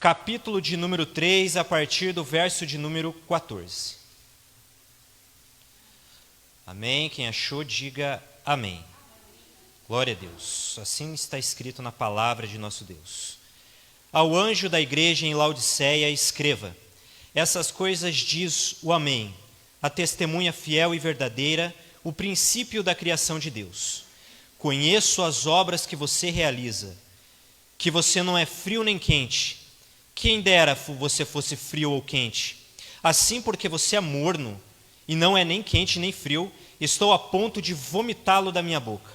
capítulo de número 3, a partir do verso de número 14. Amém? Quem achou, diga amém. Glória a Deus. Assim está escrito na palavra de nosso Deus. Ao anjo da igreja em Laodiceia escreva: essas coisas diz o Amém, a testemunha fiel e verdadeira, o princípio da criação de Deus. Conheço as obras que você realiza, que você não é frio nem quente. Quem dera você fosse frio ou quente. Assim, porque você é morno e não é nem quente nem frio, estou a ponto de vomitá-lo da minha boca.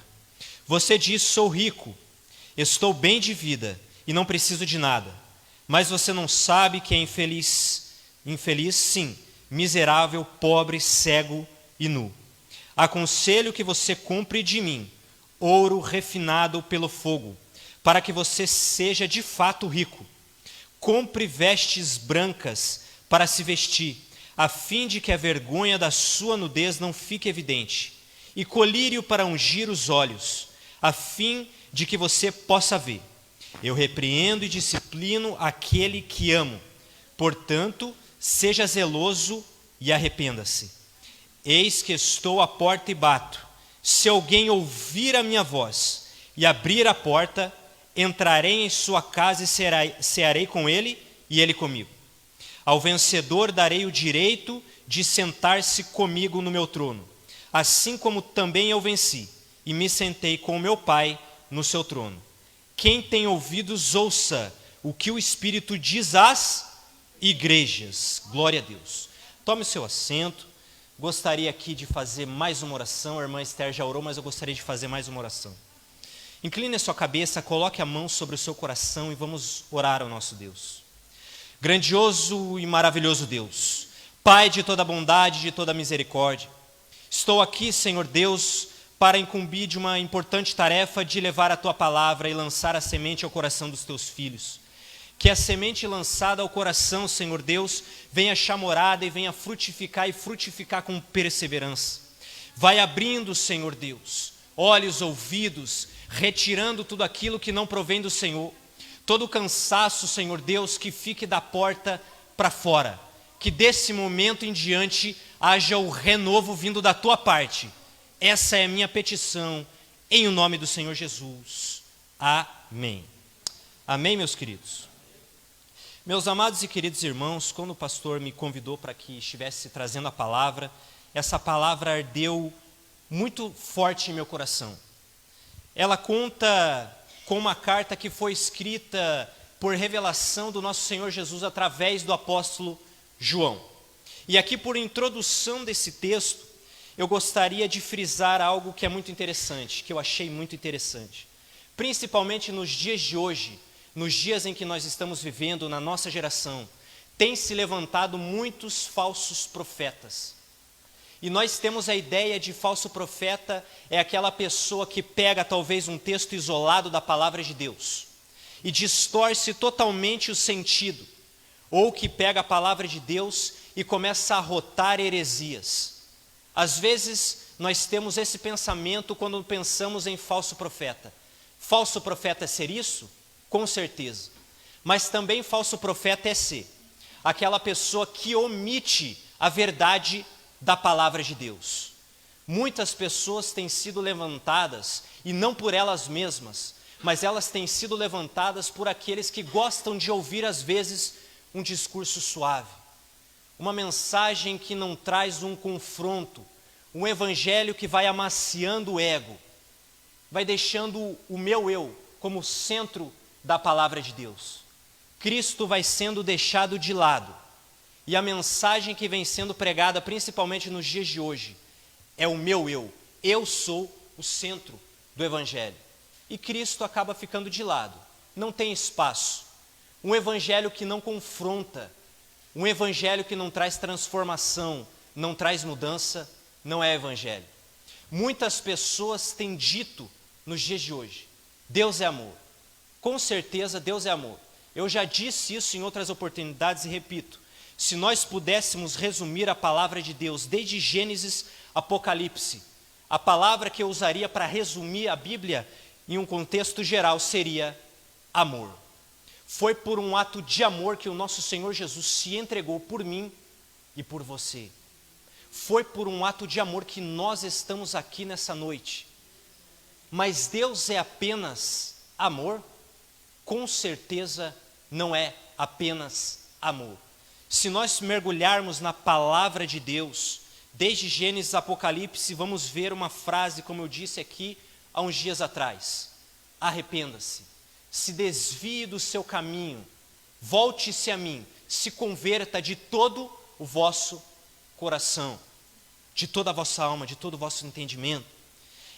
Você diz: sou rico, estou bem de vida e não preciso de nada. Mas você não sabe que é infeliz, sim, miserável, pobre, cego e nu. Aconselho que você compre de mim ouro refinado pelo fogo, para que você seja de fato rico. Compre vestes brancas para se vestir, a fim de que a vergonha da sua nudez não fique evidente, e colírio para ungir os olhos, a fim de que você possa ver. Eu repreendo e disciplino aquele que amo. Portanto, seja zeloso e arrependa-se. Eis que estou à porta e bato. Se alguém ouvir a minha voz e abrir a porta, entrarei em sua casa e cearei com ele e ele comigo. Ao vencedor darei o direito de sentar-se comigo no meu trono, assim como também eu venci e me sentei com o meu Pai no seu trono. Quem tem ouvidos, ouça o que o Espírito diz às igrejas. Glória a Deus. Tome o seu assento. Gostaria aqui de fazer mais uma oração. A irmã Esther já orou, mas eu gostaria de fazer mais uma oração. Incline a sua cabeça, coloque a mão sobre o seu coração e vamos orar ao nosso Deus. Grandioso e maravilhoso Deus, Pai de toda bondade, de toda misericórdia, estou aqui, Senhor Deus, para incumbir de uma importante tarefa de levar a Tua palavra e lançar a semente ao coração dos Teus filhos. Que a semente lançada ao coração, Senhor Deus, venha achar morada e venha frutificar e frutificar com perseverança. Vai abrindo, Senhor Deus, olhos, ouvidos, retirando tudo aquilo que não provém do Senhor. Todo o cansaço, Senhor Deus, que fique da porta para fora. Que desse momento em diante haja o renovo vindo da Tua parte. Essa é a minha petição, em o nome do Senhor Jesus. Amém. Amém, meus queridos. Meus amados e queridos irmãos, quando o pastor me convidou para que estivesse trazendo a palavra, essa palavra ardeu muito forte em meu coração. Ela conta com uma carta que foi escrita por revelação do nosso Senhor Jesus através do apóstolo João. E aqui, por introdução desse texto, eu gostaria de frisar algo que é muito interessante, que eu achei muito interessante. Principalmente nos dias de hoje, nos dias em que nós estamos vivendo, na nossa geração, tem se levantado muitos falsos profetas. E nós temos a ideia de falso profeta é aquela pessoa que pega talvez um texto isolado da palavra de Deus e distorce totalmente o sentido, ou que pega a palavra de Deus e começa a arrotar heresias. Às vezes nós temos esse pensamento quando pensamos em falso profeta. Falso profeta é ser isso? Com certeza. Mas também falso profeta é ser aquela pessoa que omite a verdade da palavra de Deus. Muitas pessoas têm sido levantadas, e não por elas mesmas, mas elas têm sido levantadas por aqueles que gostam de ouvir às vezes um discurso suave, uma mensagem que não traz um confronto, um evangelho que vai amaciando o ego, vai deixando o meu eu como centro da palavra de Deus. Cristo vai sendo deixado de lado. E a mensagem que vem sendo pregada, principalmente nos dias de hoje, é o meu eu. Eu sou o centro do evangelho. E Cristo acaba ficando de lado. Não tem espaço. Um evangelho que não confronta, um evangelho que não traz transformação, não traz mudança, não é evangelho. Muitas pessoas têm dito nos dias de hoje: Deus é amor. Com certeza Deus é amor. Eu já disse isso em outras oportunidades e repito. Se nós pudéssemos resumir a palavra de Deus desde Gênesis a Apocalipse, a palavra que eu usaria para resumir a Bíblia em um contexto geral seria amor. Foi por um ato de amor que o nosso Senhor Jesus se entregou por mim e por você. Foi por um ato de amor que nós estamos aqui nessa noite. Mas Deus é apenas amor? Com certeza não é apenas amor. Se nós mergulharmos na palavra de Deus, desde Gênesis a Apocalipse, vamos ver uma frase, como eu disse aqui há uns dias atrás: arrependa-se, se desvie do seu caminho, volte-se a mim, se converta de todo o vosso coração, de toda a vossa alma, de todo o vosso entendimento.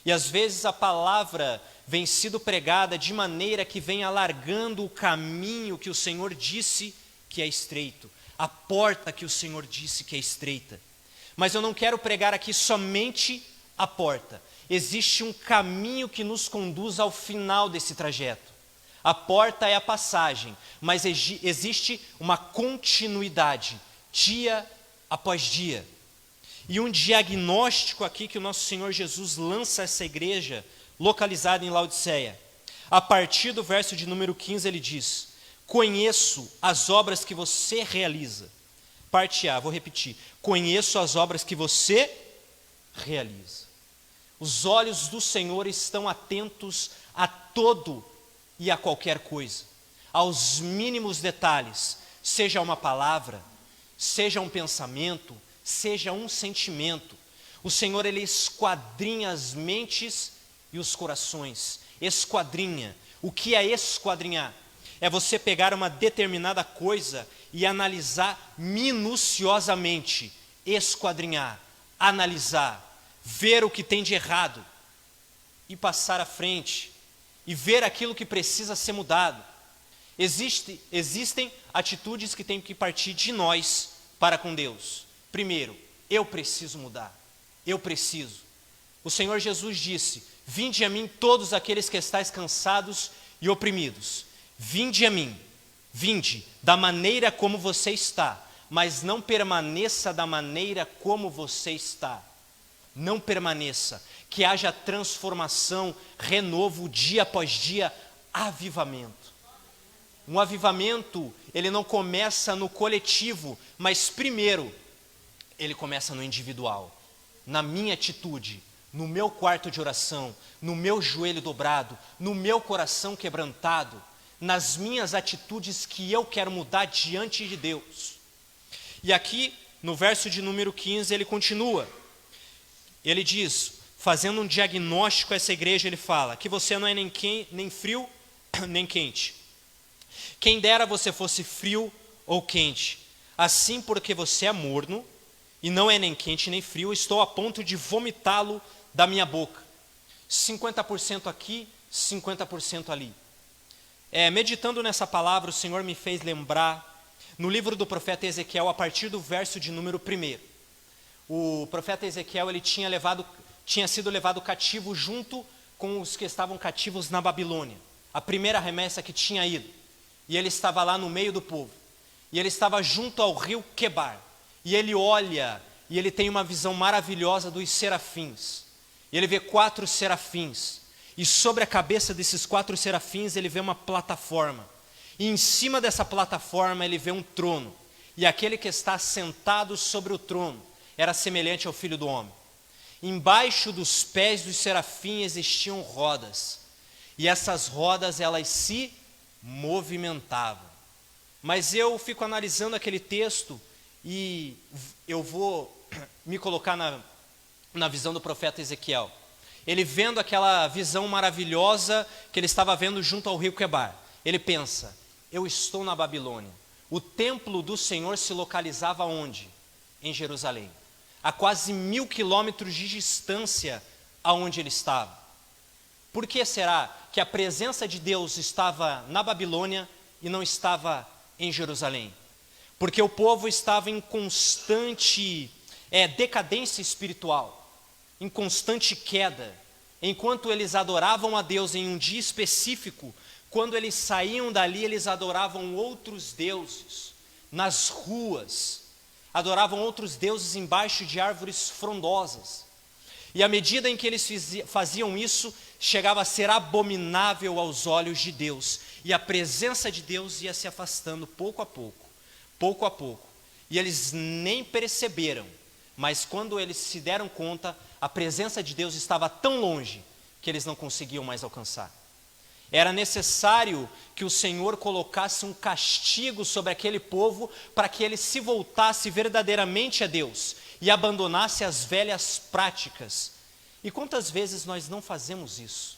E às vezes a palavra vem sido pregada de maneira que vem alargando o caminho que o Senhor disse que é estreito, a porta que o Senhor disse que é estreita. Mas eu não quero pregar aqui somente a porta. Existe um caminho que nos conduz ao final desse trajeto. A porta é a passagem, mas existe uma continuidade, dia após dia. E um diagnóstico aqui que o nosso Senhor Jesus lança a essa igreja, localizada em Laodiceia. A partir do verso de número 15 ele diz: conheço as obras que você realiza. Parte A, vou repetir. Conheço as obras que você realiza. Os olhos do Senhor estão atentos a todo e a qualquer coisa, aos mínimos detalhes, seja uma palavra, seja um pensamento, seja um sentimento. O Senhor, Ele esquadrinha as mentes e os corações. Esquadrinha. O que é esquadrinhar? É você pegar uma determinada coisa e analisar minuciosamente. Esquadrinhar, analisar, ver o que tem de errado e passar à frente e ver aquilo que precisa ser mudado. Existem atitudes que têm que partir de nós para com Deus. Primeiro, eu preciso mudar. Eu preciso. O Senhor Jesus disse: vinde a mim todos aqueles que estáis cansados e oprimidos. Vinde a mim. Vinde da maneira como você está, mas não permaneça da maneira como você está. Não permaneça. Que haja transformação, renovo dia após dia, avivamento. Um avivamento, ele não começa no coletivo, mas primeiro, ele começa no individual. Na minha atitude, no meu quarto de oração, no meu joelho dobrado, no meu coração quebrantado, nas minhas atitudes que eu quero mudar diante de Deus. E aqui, no verso de número 15, ele continua. Ele diz, fazendo um diagnóstico a essa igreja, ele fala que você não é nem frio, nem quente. Quem dera você fosse frio ou quente. Assim, porque você é morno, e não é nem quente nem frio, estou a ponto de vomitá-lo da minha boca. 50% aqui, 50% ali. Meditando nessa palavra, o Senhor me fez lembrar, no livro do profeta Ezequiel, a partir do verso de número 1. O profeta Ezequiel, ele tinha sido levado cativo junto com os que estavam cativos na Babilônia. A primeira remessa que tinha ido. E ele estava lá no meio do povo. E ele estava junto ao rio Quebar. E ele olha, e ele tem uma visão maravilhosa dos serafins. E ele vê 4 serafins. E sobre a cabeça desses 4 serafins, ele vê uma plataforma. E em cima dessa plataforma, ele vê um trono. E aquele que está sentado sobre o trono era semelhante ao Filho do Homem. Embaixo dos pés dos serafins existiam rodas. E essas rodas, elas se movimentavam. Mas eu fico analisando aquele texto e eu vou me colocar na visão do profeta Ezequiel. Ele vendo aquela visão maravilhosa que ele estava vendo junto ao rio Quebar. Ele pensa, eu estou na Babilônia. O templo do Senhor se localizava onde? Em Jerusalém. A quase 1000 quilômetros de distância aonde ele estava. Por que será que a presença de Deus estava na Babilônia e não estava em Jerusalém? Porque o povo estava em constante decadência espiritual, em constante queda. Enquanto eles adoravam a Deus em um dia específico, quando eles saíam dali, eles adoravam outros deuses nas ruas, adoravam outros deuses embaixo de árvores frondosas. E à medida em que eles faziam isso, chegava a ser abominável aos olhos de Deus. E a presença de Deus ia se afastando pouco a pouco, pouco a pouco. E eles nem perceberam, mas quando eles se deram conta, a presença de Deus estava tão longe que eles não conseguiam mais alcançar. Era necessário que o Senhor colocasse um castigo sobre aquele povo para que ele se voltasse verdadeiramente a Deus e abandonasse as velhas práticas. E quantas vezes nós não fazemos isso?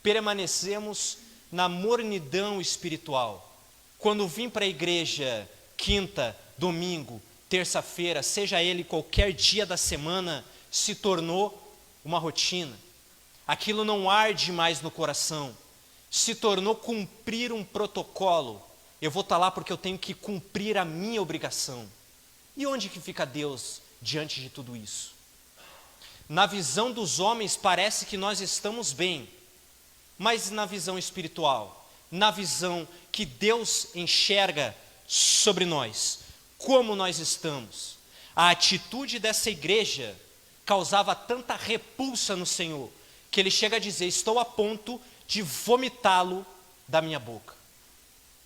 Permanecemos na mornidão espiritual. Quando vim para a igreja quinta, domingo, terça-feira, seja ele qualquer dia da semana, se tornou uma rotina. Aquilo não arde mais no coração. Se tornou cumprir um protocolo. Eu vou estar lá porque eu tenho que cumprir a minha obrigação. E onde que fica Deus diante de tudo isso? Na visão dos homens parece que nós estamos bem, mas na visão espiritual, na visão que Deus enxerga sobre nós, como nós estamos? A atitude dessa igreja causava tanta repulsa no Senhor, que ele chega a dizer: estou a ponto de vomitá-lo da minha boca.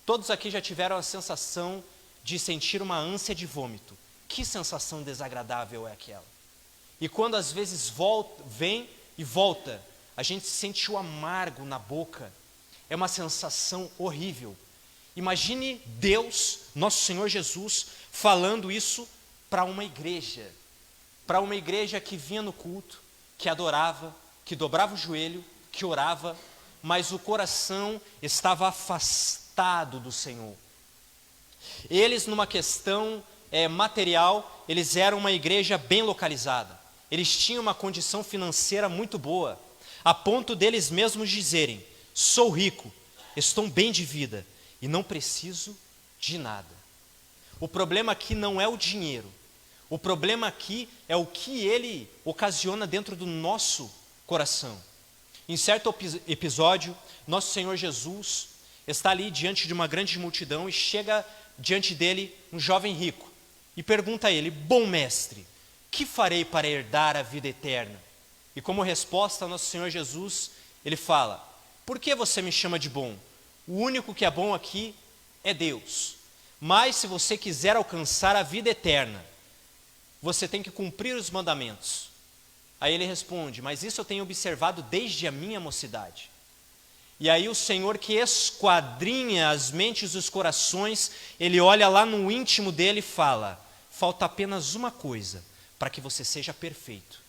Todos aqui já tiveram a sensação de sentir uma ânsia de vômito. Que sensação desagradável é aquela? E quando às vezes vem e volta, a gente sente o amargo na boca. É uma sensação horrível. Imagine Deus, nosso Senhor Jesus, falando isso para uma igreja que vinha no culto, que adorava, que dobrava o joelho, que orava, mas o coração estava afastado do Senhor. Eles, numa questão material, eles eram uma igreja bem localizada. Eles tinham uma condição financeira muito boa, a ponto deles mesmos dizerem: sou rico, estou bem de vida e não preciso de nada. O problema aqui não é o dinheiro. O problema aqui é o que ele ocasiona dentro do nosso coração. Em certo episódio, nosso Senhor Jesus está ali diante de uma grande multidão e chega diante dele um jovem rico e pergunta a ele: bom mestre, que farei para herdar a vida eterna? E como resposta, nosso Senhor Jesus, ele fala: por que você me chama de bom? O único que é bom aqui é Deus. Mas se você quiser alcançar a vida eterna, você tem que cumprir os mandamentos. Aí ele responde: mas isso eu tenho observado desde a minha mocidade. E aí o Senhor, que esquadrinha as mentes e os corações, ele olha lá no íntimo dele e fala: falta apenas uma coisa para que você seja perfeito.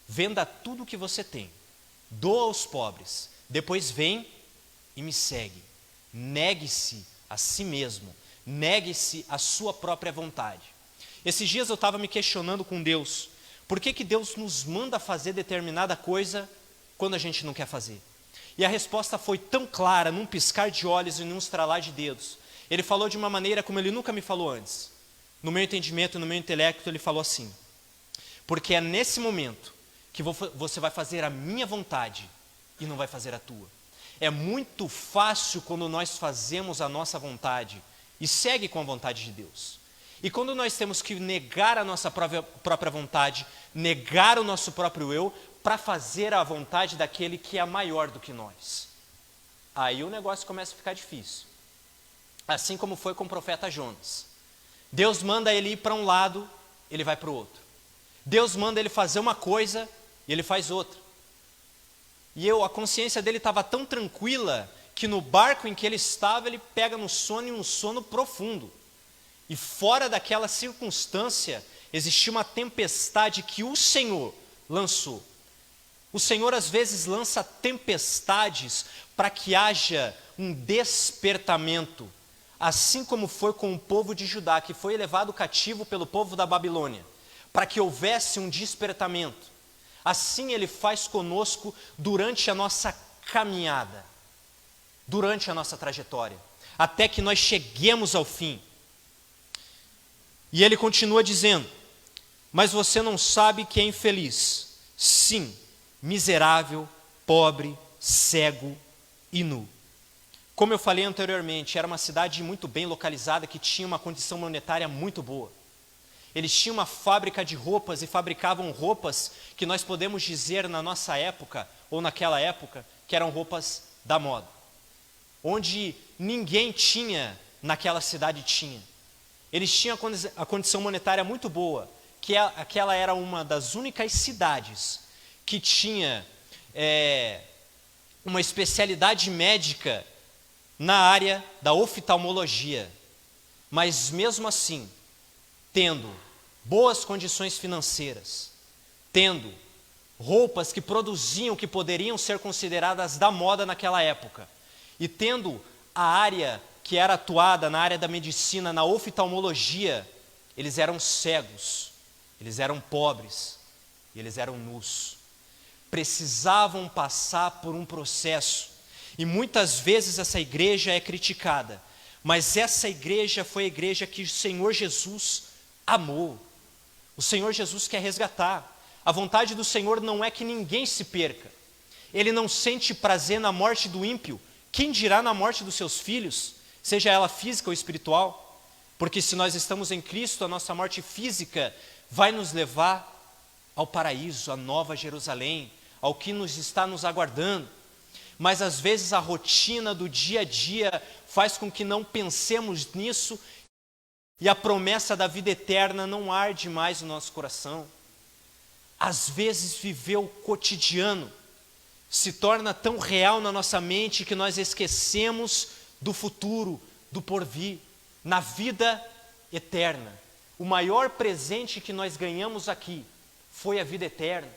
Venda tudo o que você tem, doa aos pobres, depois vem e me segue. Negue-se a si mesmo, negue-se a sua própria vontade. Esses dias eu estava me questionando com Deus: por que Deus nos manda fazer determinada coisa quando a gente não quer fazer? E a resposta foi tão clara, num piscar de olhos e num estralar de dedos. Ele falou de uma maneira como ele nunca me falou antes. No meu entendimento, no meu intelecto, ele falou assim: porque é nesse momento que você vai fazer a minha vontade e não vai fazer a tua. É muito fácil quando nós fazemos a nossa vontade e segue com a vontade de Deus. E quando nós temos que negar a nossa própria vontade, negar o nosso próprio eu, para fazer a vontade daquele que é maior do que nós, aí o negócio começa a ficar difícil. Assim como foi com o profeta Jonas. Deus manda ele ir para um lado, ele vai para o outro. Deus manda ele fazer uma coisa e ele faz outra. E a consciência dele estava tão tranquila que no barco em que ele estava, ele pega no sono, e um sono profundo. E fora daquela circunstância, existia uma tempestade que o Senhor lançou. O Senhor às vezes lança tempestades para que haja um despertamento, assim como foi com o povo de Judá, que foi levado cativo pelo povo da Babilônia, para que houvesse um despertamento. Assim Ele faz conosco durante a nossa caminhada, durante a nossa trajetória, até que nós cheguemos ao fim. E Ele continua dizendo: mas você não sabe que é infeliz, sim, miserável, pobre, cego e nu. Como eu falei anteriormente, era uma cidade muito bem localizada, que tinha uma condição monetária muito boa. Eles tinham uma fábrica de roupas e fabricavam roupas que nós podemos dizer na nossa época, ou naquela época, que eram roupas da moda. onde ninguém tinha naquela cidade tinha. Eles tinham a condição monetária muito boa, que aquela era uma das únicas cidades que tinha uma especialidade médica na área da oftalmologia. Mas mesmo assim, tendo boas condições financeiras, tendo roupas que produziam, que poderiam ser consideradas da moda naquela época, e tendo a área que era atuada na área da medicina, na oftalmologia, eles eram cegos, eles eram pobres, e eles eram nus. Precisavam passar por um processo, e muitas vezes essa igreja é criticada, mas essa igreja foi a igreja que o Senhor Jesus amou. O Senhor Jesus quer resgatar. A vontade do Senhor não é que ninguém se perca. Ele não sente prazer na morte do ímpio, quem dirá na morte dos seus filhos, seja ela física ou espiritual? Porque se nós estamos em Cristo, a nossa morte física vai nos levar ao paraíso, à nova Jerusalém, ao que está nos aguardando. Mas às vezes a rotina do dia a dia faz com que não pensemos nisso e a promessa da vida eterna não arde mais no nosso coração. Às vezes viver o cotidiano se torna tão real na nossa mente que nós esquecemos do futuro, do porvir, na vida eterna. O maior presente que nós ganhamos aqui foi a vida eterna.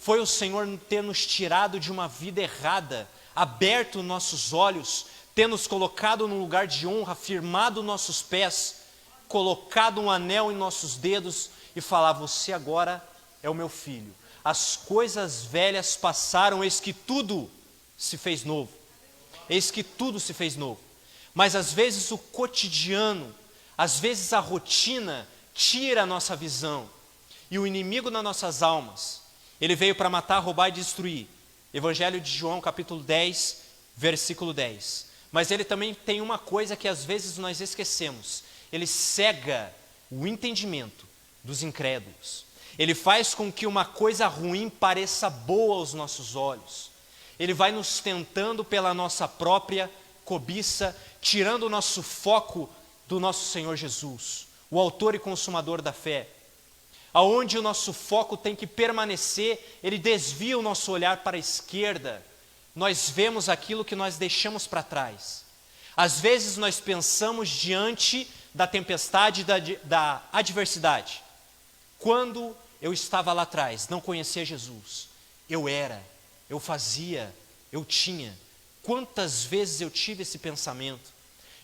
Foi o Senhor ter nos tirado de uma vida errada, aberto nossos olhos, ter nos colocado num lugar de honra, firmado nossos pés, colocado um anel em nossos dedos e falar: você agora é o meu filho. As coisas velhas passaram, eis que tudo se fez novo. Eis que tudo se fez novo. Mas às vezes o cotidiano, às vezes a rotina tira a nossa visão. E o inimigo nas nossas almas, ele veio para matar, roubar e destruir. Evangelho de João, capítulo 10, versículo 10. Mas ele também tem uma coisa que às vezes nós esquecemos. Ele cega o entendimento dos incrédulos. Ele faz com que uma coisa ruim pareça boa aos nossos olhos. Ele vai nos tentando pela nossa própria cobiça, tirando o nosso foco do nosso Senhor Jesus, o autor e consumador da fé. Aonde o nosso foco tem que permanecer, ele desvia o nosso olhar para a esquerda. Nós vemos aquilo que nós deixamos para trás. Às vezes nós pensamos diante da tempestade, da adversidade. Quando eu estava lá atrás, não conhecia Jesus, eu fazia, eu tinha. Quantas vezes eu tive esse pensamento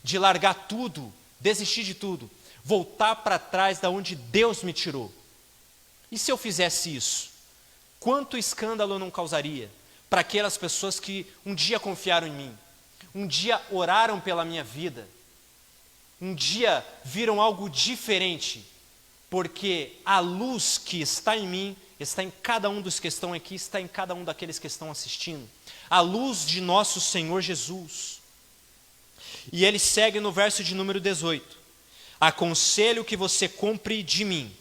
de largar tudo, desistir de tudo, voltar para trás da onde Deus me tirou. E se eu fizesse isso? Quanto escândalo não causaria para aquelas pessoas que um dia confiaram em mim, um dia oraram pela minha vida, um dia viram algo diferente, porque a luz que está em mim, está em cada um dos que estão aqui, está em cada um daqueles que estão assistindo. A luz de nosso Senhor Jesus. E ele segue no verso de número 18. Aconselho que você compre de mim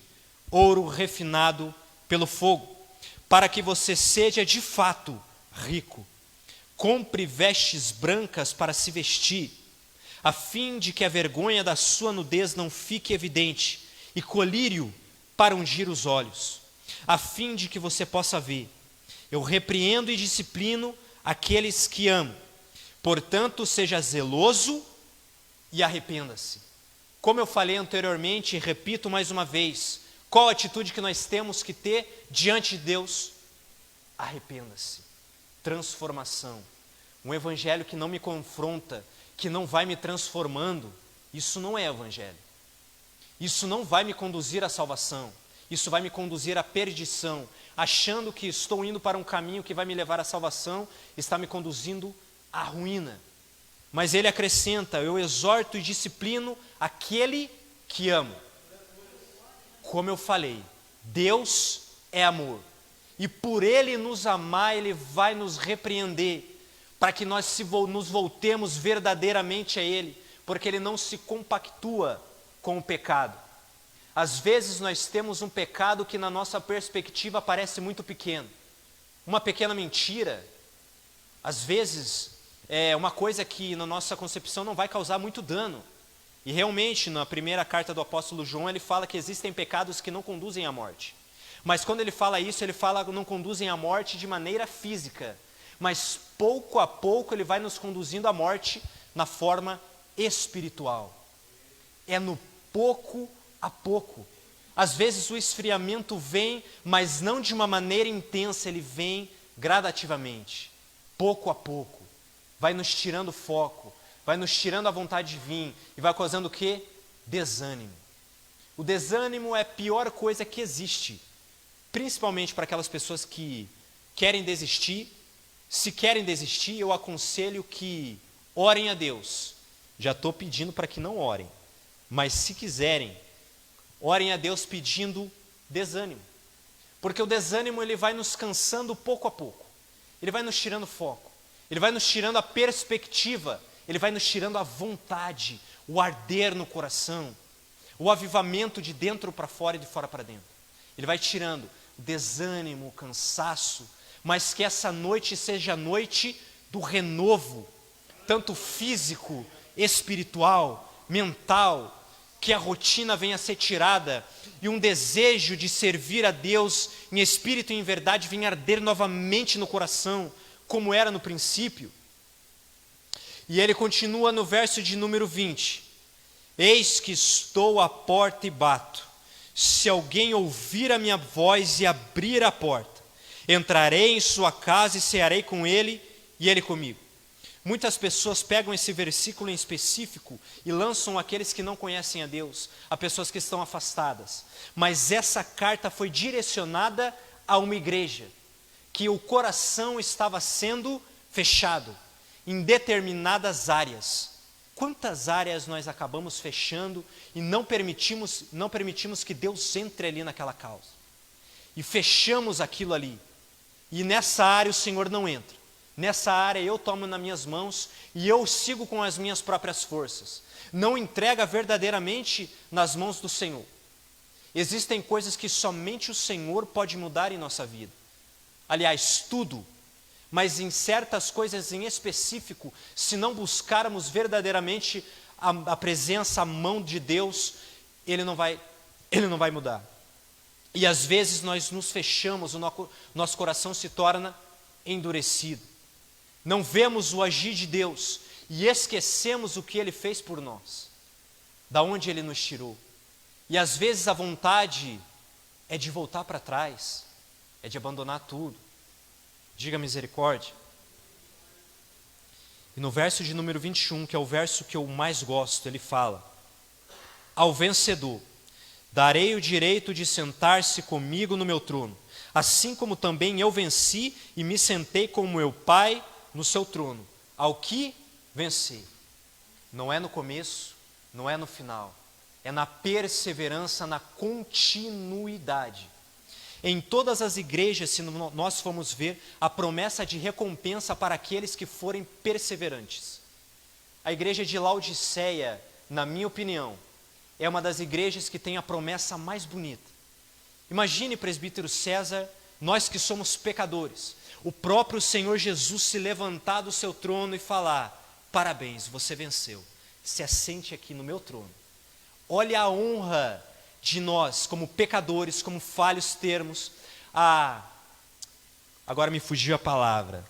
ouro refinado pelo fogo, para que você seja de fato rico. Compre vestes brancas para se vestir, a fim de que a vergonha da sua nudez não fique evidente, e colírio para ungir os olhos, a fim de que você possa ver. Eu repreendo e disciplino aqueles que amo. Portanto, seja zeloso e arrependa-se. Como eu falei anteriormente e repito mais uma vez, qual a atitude que nós temos que ter diante de Deus? Arrependa-se. Transformação. Um evangelho que não me confronta, que não vai me transformando, isso não é evangelho. Isso não vai me conduzir à salvação. Isso vai me conduzir à perdição. Achando que estou indo para um caminho que vai me levar à salvação, está me conduzindo à ruína. Mas ele acrescenta: eu exorto e disciplino aquele que amo. Como eu falei, Deus é amor. E por ele nos amar, ele vai nos repreender, para que nós nos voltemos verdadeiramente a ele, porque ele não se compactua com o pecado. Às vezes nós temos um pecado que na nossa perspectiva parece muito pequeno. Uma pequena mentira. Às vezes é uma coisa que na nossa concepção não vai causar muito dano. E realmente, na primeira carta do apóstolo João, ele fala que existem pecados que não conduzem à morte. Mas quando ele fala isso, ele fala que não conduzem à morte de maneira física. Mas pouco a pouco ele vai nos conduzindo à morte na forma espiritual. É no pouco a pouco. Às vezes o esfriamento vem, mas não de uma maneira intensa, ele vem gradativamente, pouco a pouco. Vai nos tirando foco, vai nos tirando a vontade de vir e vai causando o quê? Desânimo. O desânimo é a pior coisa que existe, principalmente para aquelas pessoas que querem desistir. Se querem desistir, eu aconselho que orem a Deus. Já estou pedindo para que não orem, mas se quiserem, orem a Deus pedindo desânimo. Porque o desânimo ele vai nos cansando pouco a pouco. Ele vai nos tirando foco. Ele vai nos tirando a perspectiva. Ele vai nos tirando a vontade, o arder no coração, o avivamento de dentro para fora e de fora para dentro. Ele vai tirando o desânimo, o cansaço, mas que essa noite seja a noite do renovo, tanto físico, espiritual, mental, que a rotina venha a ser tirada e um desejo de servir a Deus em espírito e em verdade venha arder novamente no coração, como era no princípio. E ele continua no verso de número 20. Eis que estou à porta e bato. Se alguém ouvir a minha voz e abrir a porta, entrarei em sua casa e cearei com ele e ele comigo. Muitas pessoas pegam esse versículo em específico e lançam aqueles que não conhecem a Deus, a pessoas que estão afastadas. Mas essa carta foi direcionada a uma igreja, que o coração estava sendo fechado em determinadas áreas. Quantas áreas nós acabamos fechando e não permitimos que Deus entre ali naquela causa? E fechamos aquilo ali. E nessa área o Senhor não entra. Nessa área eu tomo nas minhas mãos e eu sigo com as minhas próprias forças. Não entrega verdadeiramente nas mãos do Senhor. Existem coisas que somente o Senhor pode mudar em nossa vida. Aliás, tudo. Mas em certas coisas em específico, se não buscarmos verdadeiramente a presença, a mão de Deus, Ele não vai mudar. E às vezes nós nos fechamos, o nosso coração se torna endurecido. Não vemos o agir de Deus e esquecemos o que Ele fez por nós, da onde Ele nos tirou. E às vezes a vontade é de voltar para trás, é de abandonar tudo. Diga misericórdia. E no verso de número 21, que é o verso que eu mais gosto, ele fala: ao vencedor darei o direito de sentar-se comigo no meu trono, assim como também eu venci e me sentei com meu Pai no seu trono. Ao que vencer. Não é no começo, não é no final, é na perseverança, na continuidade. Em todas as igrejas, se nós formos ver, a promessa de recompensa para aqueles que forem perseverantes. A igreja de Laodiceia, na minha opinião, é uma das igrejas que tem a promessa mais bonita. Imagine, presbítero César, nós que somos pecadores, o próprio Senhor Jesus se levantar do seu trono e falar: parabéns, você venceu, se assente aqui no meu trono. Olha a honra de nós, como pecadores, como falhos termos, agora me fugiu a palavra,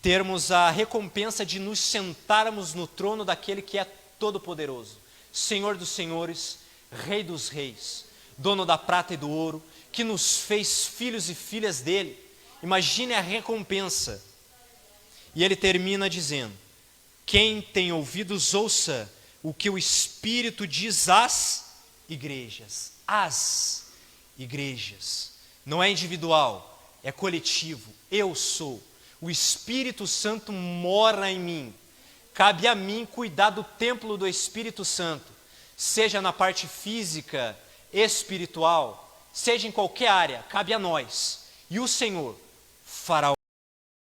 termos a recompensa de nos sentarmos no trono daquele que é todo-poderoso, Senhor dos senhores, Rei dos reis, dono da prata e do ouro, que nos fez filhos e filhas dele. Imagine a recompensa. E ele termina dizendo: quem tem ouvidos ouça o que o Espírito diz às igrejas. As igrejas. Não é individual, é coletivo. Eu sou. O Espírito Santo mora em mim. Cabe a mim cuidar do templo do Espírito Santo, seja na parte física, espiritual, seja em qualquer área, cabe a nós. E o Senhor fará